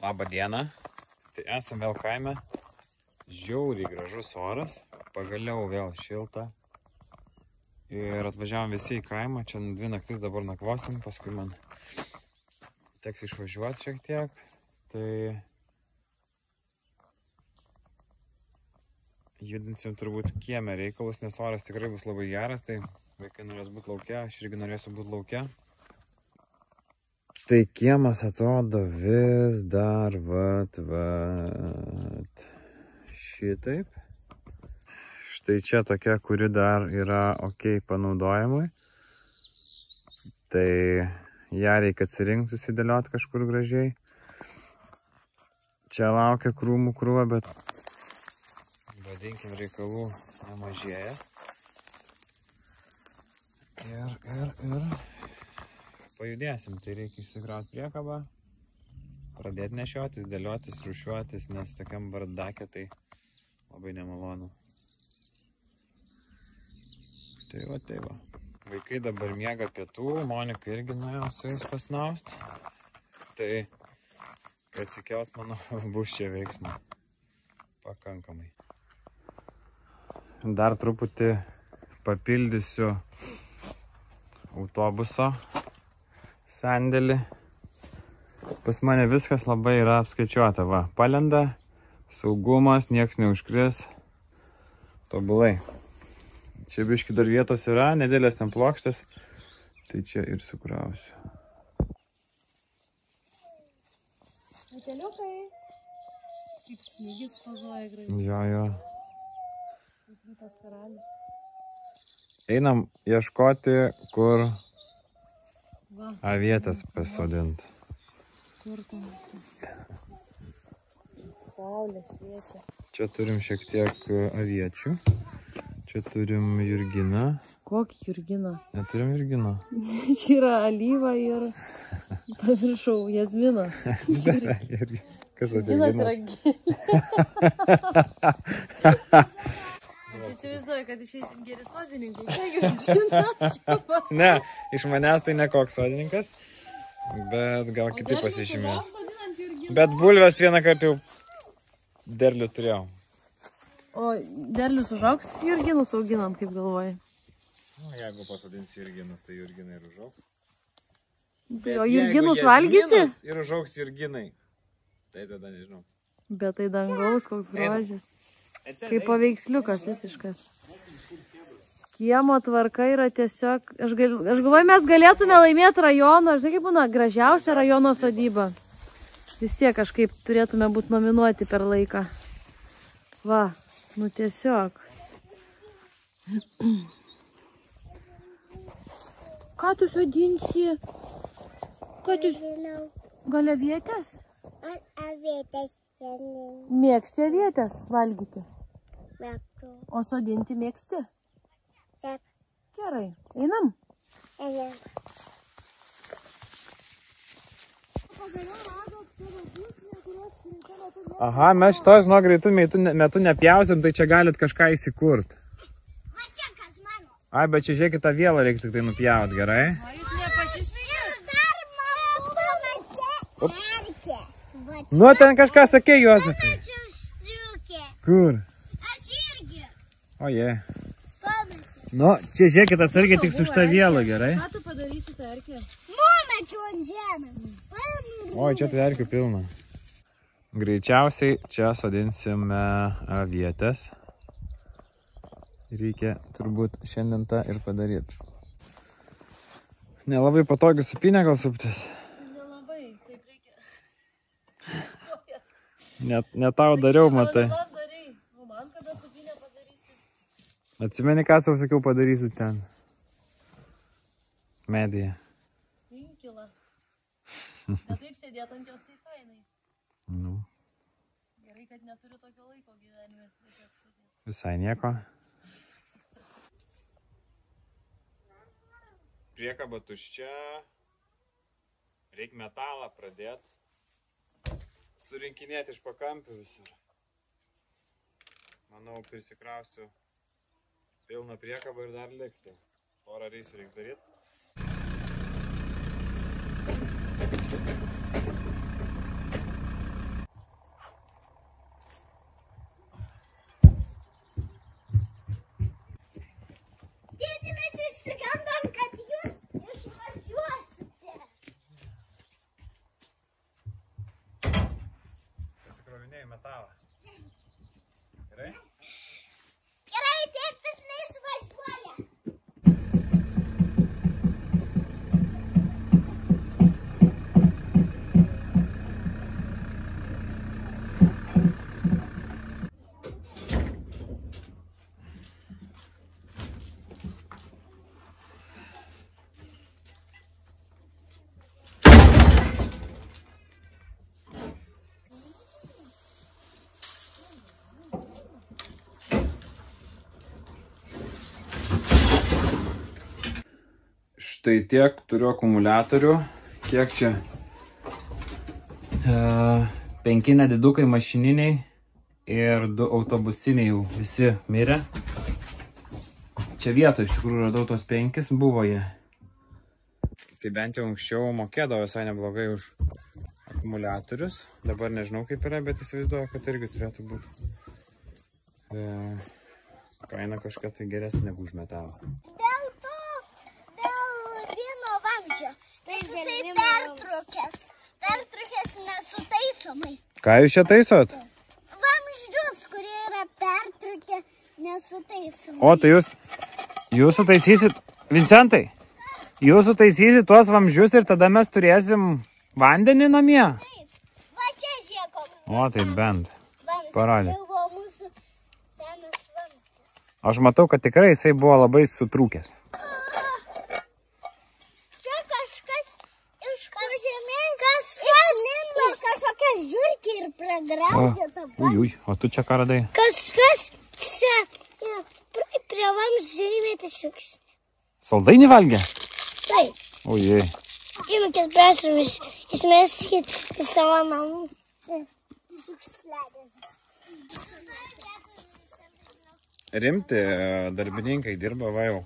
Labą dieną. Tai esam vėl kaime. Žiauriai gražus oras. Pagaliau vėl šilta. Ir atvažiavom visi į kaimą. Čia 2 naktis dabar nakvosim. Paskui man teks išvažiuoti šiek tiek. Tai judinsim turbūt kieme reikalus, nes oras tikrai bus labai geras. Tai vaikai norės būti lauke. Aš irgi norėsiu būti lauke. Tai kiemas atrodo vis dar vat šitaip. Štai čia tokia, kuri dar yra ok panaudojimui. Tai ją reikia atsirinkti, susidėlioti kažkur gražiai. Čia laukia krūmų krūva, bet vadinkim reikalų nemažėja. Ir pajudėsim, tai reikia išsikrauti priekabą, pradėti nešiotis, dėliotis, rūšiuotis, nes tokiam bardake tai labai nemalonu. Tai va. Vaikai dabar miega pietų, Monika irgi nuėjo su jais pasnaust. Tai kai atsikels, manau, bus čia veiksmo pakankamai. Dar truputį papildysiu autobuso sandėlį. Pas mane viskas labai yra apskaičiuota. Va, palenda, saugumas, nieks neužkris. Tobulai. Čia biški dar vietos yra, nedėlės ten plokštės. Tai čia ir sukrausiu. Buteliukai. Kaip snygis pozuoja gražiai. Jo. Kaip tas karalius. Einam ieškoti, kur avietės pasodinti. Kur ten? Saulė šviečia. Čia turim šiek tiek aviečių. Čia turim jurginą. Kokį jurginą? Neturim jurgino. Čia yra alyva ir paviršau jazminas. Kas Jazminas yra gėlė. Aš įsivaizduoju, kad išeisim geri sodininkai. Čia jurginas, čia pas. Ne, iš manęs tai ne koks sodininkas, bet gal kiti pasižymės. Bet bulvės vieną kartą jau derlių turėjau. O derlius užaugs jurginus auginant, kaip galvoji? Jeigu pasodins jurginus, tai jurginai ir užaugs. O jurginus valgysi? Ir užaugs jurginai. Tai tada nežinau. Bet tai dangaus, koks grožis. Kaip paveiksliukas visiškas. Kiemo tvarka yra tiesiog... Aš galvoju, mes galėtume laimėti rajono. Žinai, kaip būna gražiausia rajono sodyba. Vis tiek kažkaip turėtume būti nominuoti per laiką. Va, nu tiesiog. Ką tu sodinsi? Ką tu... Gal avietės? Avietės. Mėgsti avietės valgyti? Mėgstu. O sodinti mėgsti? Taip. Gerai, einam? Einam. Aha, mes šito, žinok, greitų metų nepjausim, tai čia galit kažką įsikurt. Va čia kas mano. Ai, bet čia žiūrėkit, tą vielą reiks tik tai nupjaut, gerai? O jūs nepasisvėrėt? Ir dar mano erkė. Nu, ten kažką sakė, Juozapai. Čia striukė. Kur? Aš irgi. Oje. Pamatė. Nu, čia žiūrėkit, atsargiai tik su šitą vielą, gerai? Ką tu padarysi tą erkę? Numečiau ant žemės. Oi, čia tai erkių pilna. Greičiausiai čia sodinsime avietės. Reikia turbūt šiandien tą ir padaryti. Nelabai patogiai supinę gal suptis. Nelabai, taip reikia. Ne tau dariau, matai. Man darai. O man kada supinę padarysi? Atsimeni, ką savo sakiau padarysiu ten? Medija. Inkilą. Bet taip sėdėt ant jos tai fainai. Nu. Gerai, kad neturiu tokio laiko gyvenime. Visai nieko. Priekaba tuščia. Reikia metalą pradėti. Surinkinėti iš pakampių visur. Manau, prisikrausiu pilną priekabą ir dar liks. Porą reisų reiks daryti. išvažinėjai metalą. Gerai? Gerai, tėtis neišvažiuoja. Štai tiek turiu akumuliatorių, kiek čia 5 nedidukai mašininiai ir 2 autobusiniai jau visi mirė. Čia vietoj iš tikrųjų radau tos 5, buvo jie. Tai bent jau anksčiau mokėdavo visai neblogai už akumuliatorius. Dabar nežinau kaip yra, bet įsivaizduoju, kad irgi turėtų būti. Kaina kažkokia tai geresnė negu už metalą. Tai jisai pertrukęs nesutaisomai. Ką jūs čia taisot? Vamzdžius, kurie yra pertrukę nesutaisomai. O, tai jūs sutaisysit, Vincentai, jūs sutaisysit tuos vamzdžius ir tada mes turėsim vandenį namie? Taip, va čia žiūrėk. O, tai bent. Parodė. Čia buvo mūsų senas vamzdis. Aš matau, kad tikrai jisai buvo labai sutrūkęs. Žiūrkiai ir pragraužė tą Ui, o tu čia ką radai? Kažkas čia prie vamzdžio įmėtė šiukšlį. Saldainį valgė? Taip. Ojei. Imkit prašom išmeskit į savo namų šiukšlelės. Rimti darbininkai dirba va jau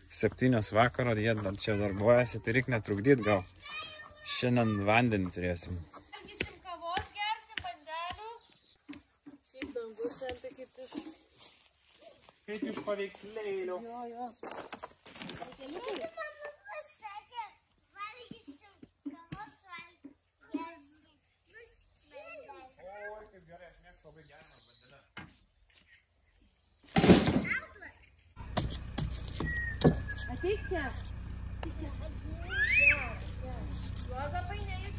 7 vakaro, jie čia darbuojasi, tai reikia netrukdyti gal. Šiandien vandenį turėsim. Kaip iš paveikslėlio. Jo. Mama pasakė, valgysim kavos valgysim. Oi, kaip gerai, aš mėgstu labai gerą bandelę. Ateik čia. Bloga painėjus,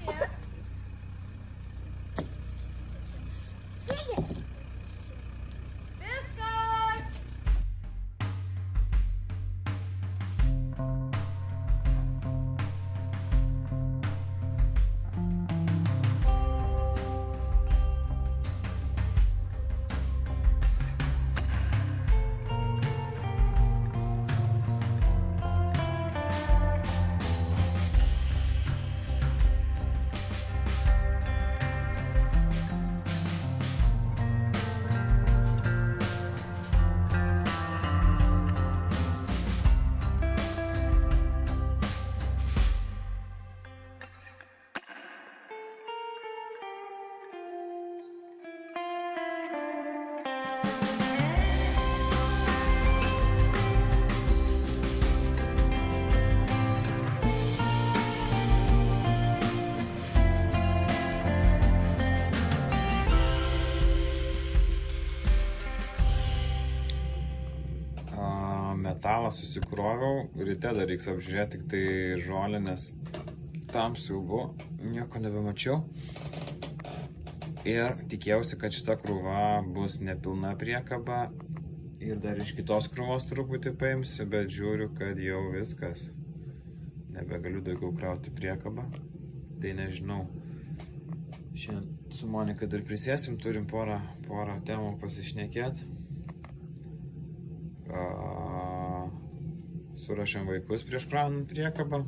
Metalą susikroviau, ryte dar reiks apžiūrėti tik tai žolę, nes tam siaubu, nieko nebemačiau. Ir tikėjausi, kad šita krūva bus nepilna priekaba ir dar iš kitos krūvos truputį paimsiu, bet žiūriu, kad jau viskas. Nebegaliu daugiau krauti priekabą, tai nežinau. Šiandien su Monika dar prisėsim, turim porą temų pasišnekėti. Surašėm vaikus prieš kraunant priekabą,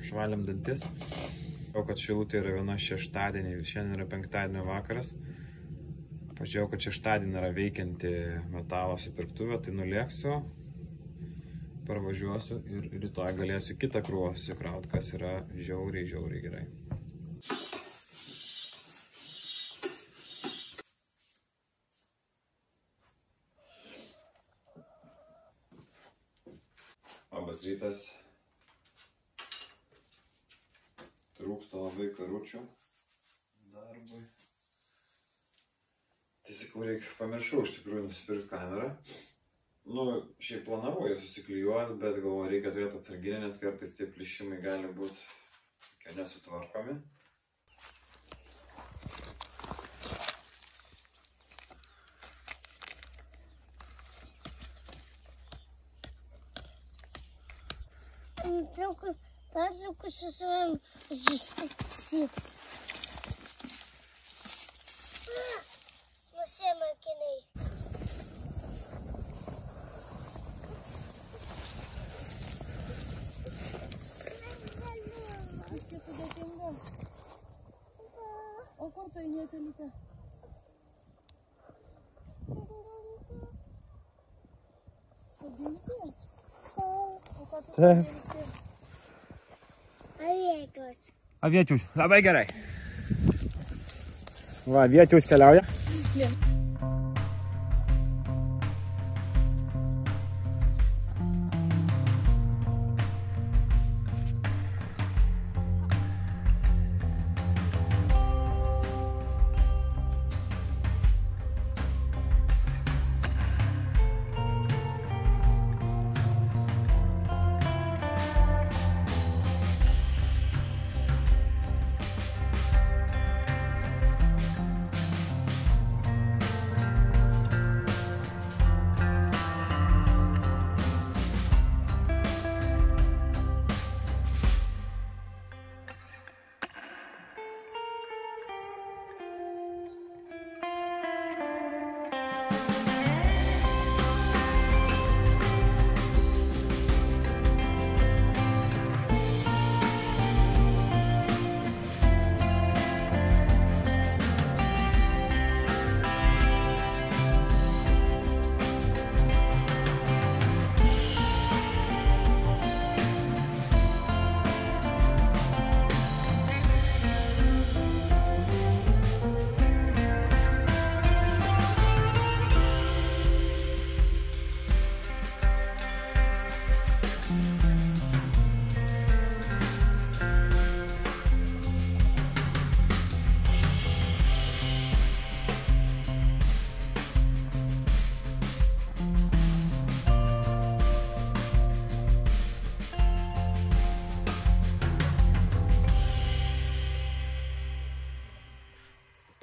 švalėm dantis. Pažiūrėjau, kad Šilutė yra viena šeštadienį, šiandien yra penktadienio vakaras. Pažiūrėjau, kad šeštadienį yra veikianti metalo supirktuvė, tai nulėksiu, parvažiuosiu ir rytoj galėsiu kitą krūvą susikrauti, kas yra žiauriai gerai. Labas rytas. Trūksta labai karučių darbui. Tai sakau, pamiršau iš tikrųjų nusipirkti kamerą. Nu, šiaip planavau ją susiklijuoti, bet galvoju, reikia turėti atsarginę, nes kartais tie plyšimai gali būti tokie nesutvarkomi. Pertrauku su savim žįsti. Nusiėmė akiniai. Viskai sudėtinga. O kur tu eini, Telyte? Sodinti? O ką tu sodinsi? Aviečius. Aviečius, labai gerai. Va, aviečius keliauja.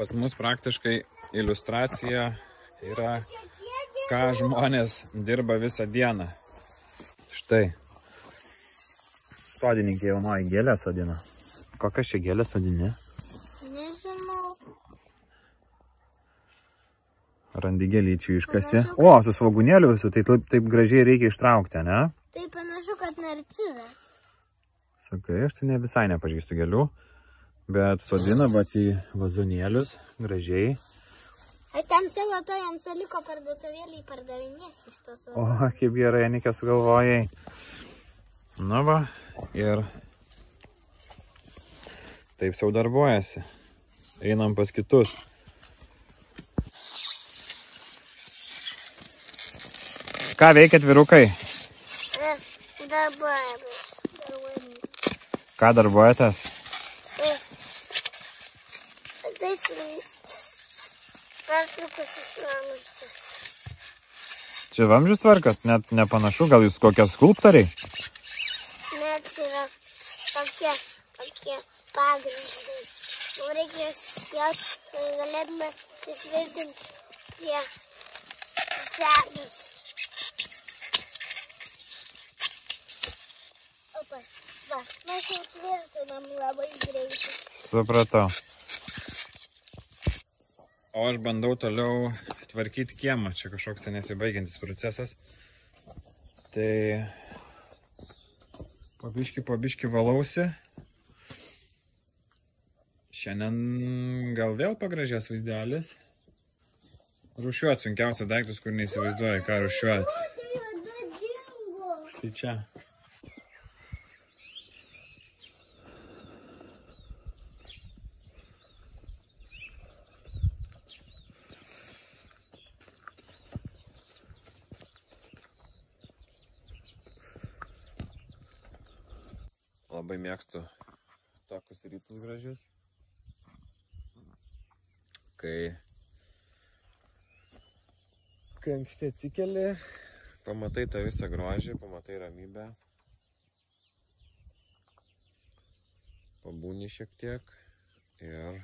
Pas mus praktiškai iliustracija yra, ką žmonės dirba visą dieną. Štai. Sodininkė jaunoji gėlę sodina. Kokias čia gėlę sodini? Nežinau. Randi gėlyčių iškasi. O, su svogūnėliu visu, tai taip gražiai reikia ištraukti, ne? Tai panašu, kad narcizas. Sakai, aš tai ne visai nepažįstu gėlių. Bet sodina, bet į vazonėlius gražiai. Aš ten savo to ant suoliuko parduotuvėlį pardavinėsiu iš tos vazonėlius. O, kaip gerai, Anikė, sugalvojai. Na va, ir taip sau darbuojasi. Einam pas kitus. Ką veikiat, vyrukai? Darbuojamės. Ką darbuojatės? Pertraukusius vamzdžius. Čia vamzdžius tvarkat? Net nepanašu, gal jūs kokie skulptoriai? Net yra tokie pagrindai. Jau reikia spjauti, kad galėtume įtvirtinti prie žemės. Opa, va, mes jau tvirtinam labai greitai. Supratau. O aš bandau toliau tvarkyti kiemą. Čia kažkoks nesibaigiantis procesas. Tai po biškį valausi. Šiandien gal vėl pagražės vaizdelis. Rūšiuot sunkiausia daiktus, kur neįsivaizduoja, ką rūšiuot. Štai čia. Labai mėgstu tokius rytus gražius, kai kai anksti atsikeli, pamatai tą visą grožį, pamatai ramybę. Pabūni šiek tiek ir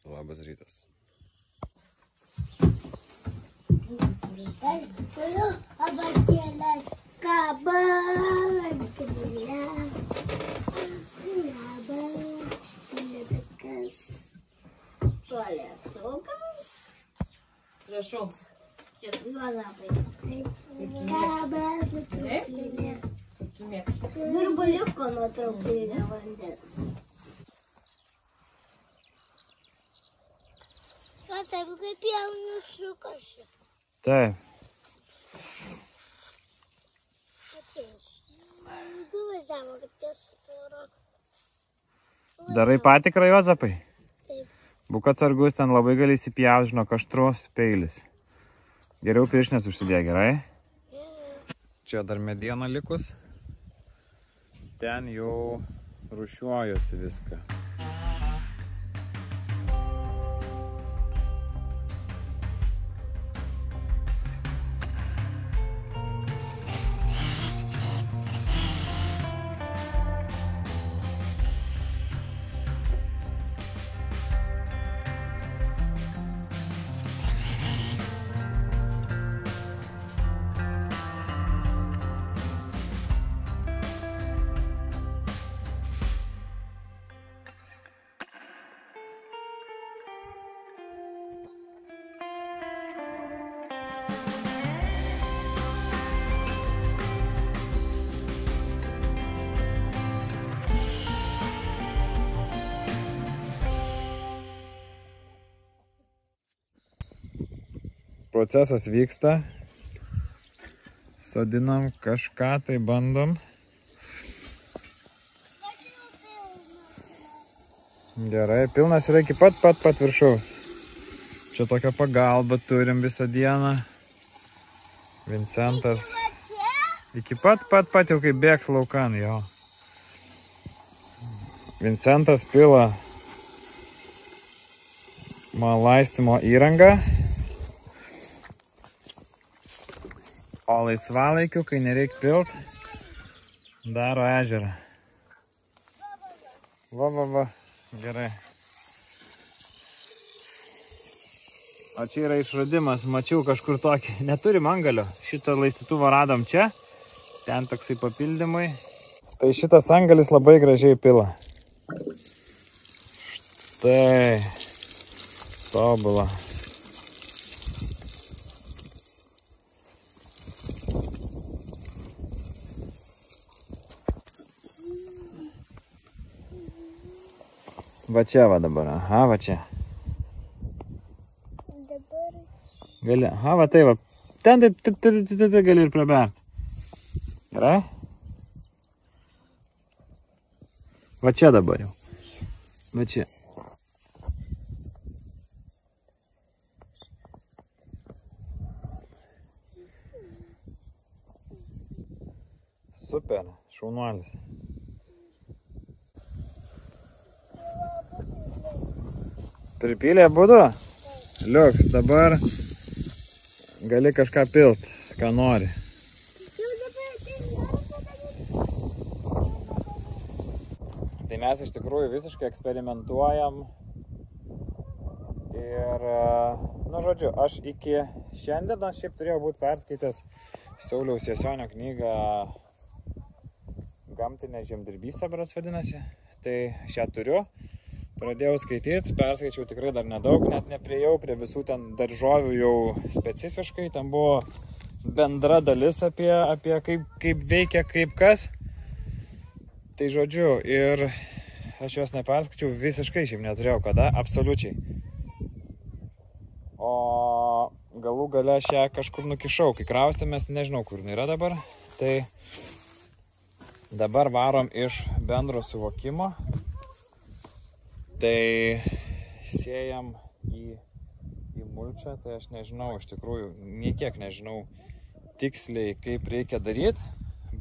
labas rytas. Toliau abatėlę kabarantėlę. Labas. Tualetukas. Prašau. Labai. Kabarantėlė. Tu mėgsti. Virbuliuko nuotraukėlė vandens. Taip kaip jaunušiukas. Taip. Du važiavo, kad tiesa tvora. Darai patikrą, Juozapai? Taip. Būk atsargus, ten labai gali įsipjauti, žinok, aštrus peilis. Geriau pirštinės užsidėk, gerai? Čia dar mediena likus. Ten jau rūšiuojuosi viską. Procesas vyksta. Sodinam kažką, tai bandom. Gerai, pilnas yra iki pat viršaus. Čia tokią pagalbą turim visą dieną. Vincentas. Iki pat jau kaip bėgs laukan, jo. Vincentas pila laistymo įrangą. O laisvalaikiu, kai nereik pilt, daro ežerą. Va. Gerai. O čia yra išradimas, mačiau kažkur tokį. Neturim angalio. Šitą laistytuvą radom čia. Ten toksai papildymai. Tai šitas angalis labai gražiai pila. Štai. Tobula. Va čia va dabar, aha, va čia. Dabar. Gali, aha, va tai va. Ten tai gali ir prabert. Gerai? Va čia dabar jau. Va čia. Super, šaunuolis. Pripylė būdu? Liuks, dabar gali kažką pilt, ką nori. Tai mes iš tikrųjų visiškai eksperimentuojam. Ir, nu žodžiu, aš iki šiandienos šiaip turėjau būti perskaitęs Sauliaus Jasionio knygą Gamtinė žemdirbystė, berods vadinasi. Tai šią turiu. Pradėjau skaityti, perskaičiau tikrai dar nedaug, net nepriejau prie visų ten daržovių jau specifiškai. Ten buvo bendra dalis apie kaip veikia, kaip kas. Tai žodžiu, ir aš juos neperskaičiau visiškai, šiaip neturėjau kada, absoliučiai. O galų gale aš ją kažkur nukišau, kai kraustėmės, nežinau kur jinai yra dabar. Tai dabar varom iš bendro suvokimo. Tai siejam į mulčią, tai aš nežinau, iš tikrųjų, niekiek nežinau tiksliai, kaip reikia daryti,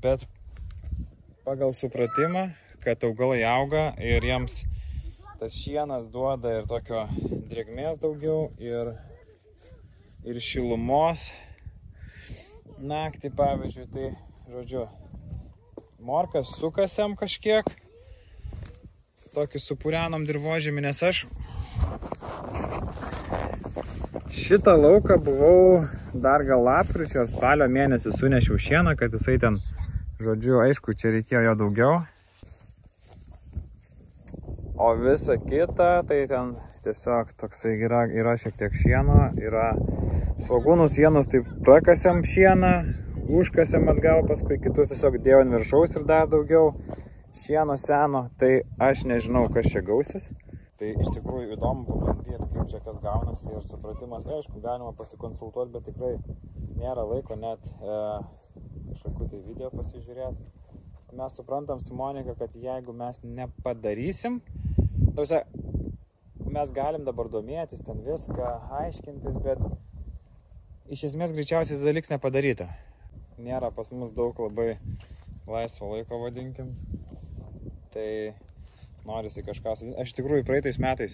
bet pagal supratimą, kad augalai auga ir jiems tas šienas duoda ir tokio drėgmės daugiau ir ir šilumos. Naktį, pavyzdžiui, tai, žodžiu, morkas sukasiam kažkiek. Tokį supūrenom dirvožemį, nes aš šitą lauką buvau dar gal lapkričio ar spalio mėnesį sunešiau šieną, kad jisai ten, žodžiu, aišku, čia reikėjo jo daugiau. O visa kita, tai ten tiesiog toksai yra šiek tiek šieno, yra svogūnų sienos, tai prakasiam šieną, užkasiam atgal, paskui kitus tiesiog dėjau ant viršaus ir dar daugiau šieno seno, tai aš nežinau, kas čia gausis. Tai iš tikrųjų įdomu pabandyti, kaip čia kas gaunasi ir supratimas. Aišku, galima pasikonsultuoti, bet tikrai nėra laiko net kažkokių tai video pasižiūrėti. Mes suprantam su Monika, kad jeigu mes nepadarysim, mes galim dabar domėtis, ten viską aiškintis, bet iš esmės greičiausiai tai liks nepadaryta. Nėra pas mus daug labai laisvo laiko, vadinkim. Tai norisi kažką. Aš tikrųjų praeitais metais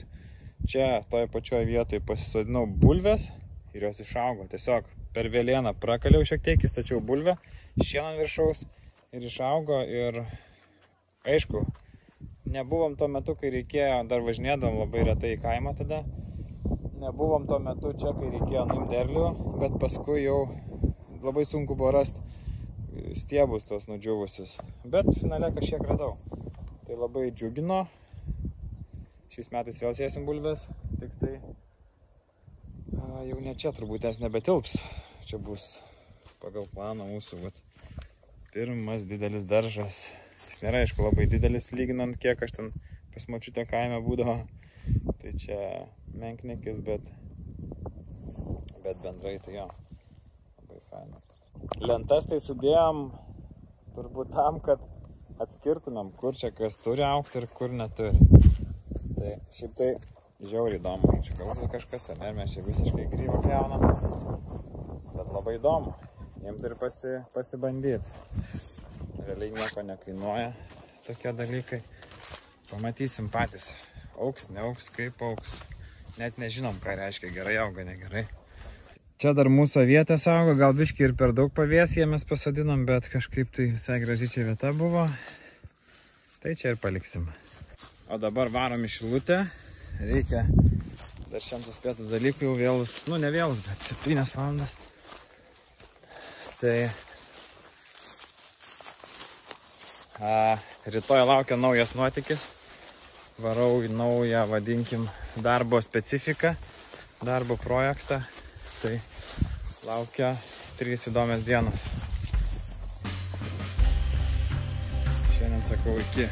čia toje pačioje vietoje pasisodinau bulves ir jos išaugo. Tiesiog per vėlieną prakaliau šiek tiek, įstačiau bulvę, šieną ant viršaus ir išaugo. Ir aišku, nebuvom tuo metu, kai reikėjo, dar važinėdavom labai retai į kaimą tada. Nebuvom tuo metu čia, kai reikėjo nuimti derlių, bet paskui jau labai sunku buvo rasti stiebus tos nudžiūvusius. Bet finale kažkiek radau. Tai labai džiugino. Šiais metais vėl sėsim bulves, tik tai jau ne čia turbūt nes nebetilps. Čia bus pagal planą mūsų pirmas didelis daržas. Jis nėra, aišku, labai didelis lyginant, kiek aš ten pas močiutę kaime būdavo. Tai čia menkniekis, bet bendrai tai jo, labai faina. Lentas tai sudėjom turbūt tam, kad atskirtumėm, kur čia kas turi augti ir kur neturi. Tai šiaip tai žiauriai įdomu, čia gausis kažkas, ar ne, mes čia visiškai grybą pjaunam, bet labai įdomu, jiems turi pasibandyti. Realiai nieko nekainuoja tokie dalykai, pamatysim patys, auks, neauks, kaip auks, net nežinom, ką reiškia gerai auga, negerai. Čia dar mūsų avietės auga, gal biškai ir per daug pavėsyje mes pasodinom, bet kažkaip tai visai gražiai čia vieta buvo. Tai čia ir paliksim. O dabar varom į Šilutę. Reikia dar šiandien suspėtų dalykų jau vėlus, nu ne vėlus, bet 7 valandas. Tai rytoj laukia naujas nuotykis. Varau į naują, vadinkim, darbo specifiką, darbo projektą. Tai laukia 3 įdomios dienos. Šiandien sakau iki.